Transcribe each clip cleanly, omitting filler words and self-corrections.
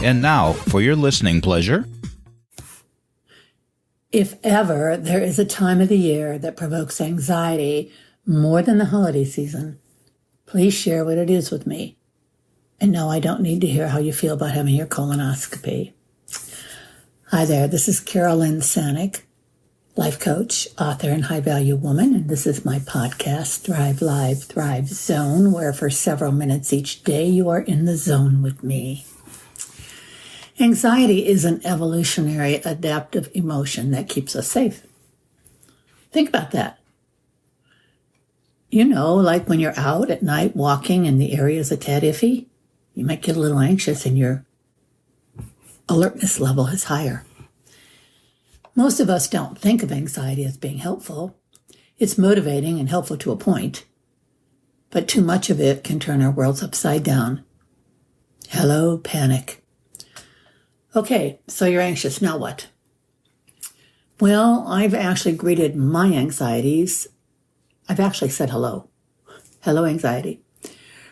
And now, for your listening pleasure. If ever there is a time of the year that provokes anxiety more than the holiday season, please share what it is with me. And no, I don't need to hear how you feel about having your colonoscopy. Hi there, this is Carol Lynn Sanick, life coach, author, and high-value woman, and this is my podcast, Thrive Live, Thrive Zone, where for several minutes each day you are in the zone with me. Anxiety is an evolutionary adaptive emotion that keeps us safe. Think about that. You know, like when you're out at night walking and the area is a tad iffy, you might get a little anxious and your alertness level is higher. Most of us don't think of anxiety as being helpful. It's motivating and helpful to a point, but too much of it can turn our worlds upside down. Hello, panic. Okay, so you're anxious. Now what? Well, I've actually greeted my anxieties. I've actually said hello. Hello, anxiety.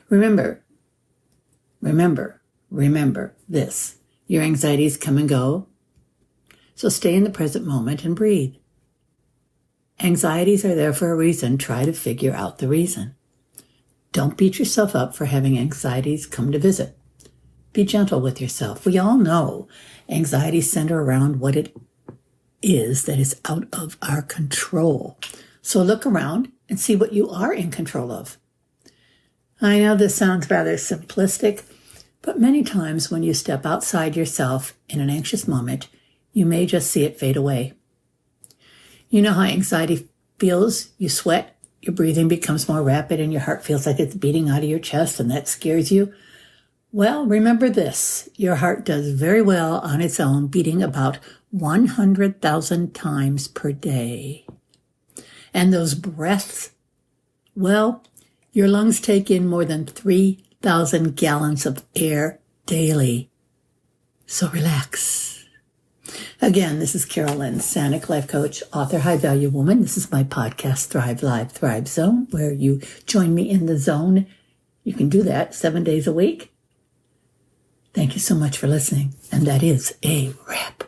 Remember this. Your anxieties come and go. So stay in the present moment and breathe. Anxieties are there for a reason. Try to figure out the reason. Don't beat yourself up for having anxieties come to visit. Be gentle with yourself. We all know anxieties center around what it is that is out of our control. So look around and see what you are in control of. I know this sounds rather simplistic, but many times when you step outside yourself in an anxious moment, you may just see it fade away. You know how anxiety feels? You sweat, your breathing becomes more rapid, and your heart feels like it's beating out of your chest, and that scares you. Well, remember this. Your heart does very well on its own, beating about 100,000 times per day. And those breaths, well, your lungs take in more than 3,000 gallons of air daily. So relax. Again, this is Carol Lynn Sanick, life coach, author, high-value woman. This is my podcast, Thrive Live, Thrive Zone, where you join me in the zone. You can do that 7 days a week. Thank you so much for listening. And that is a wrap.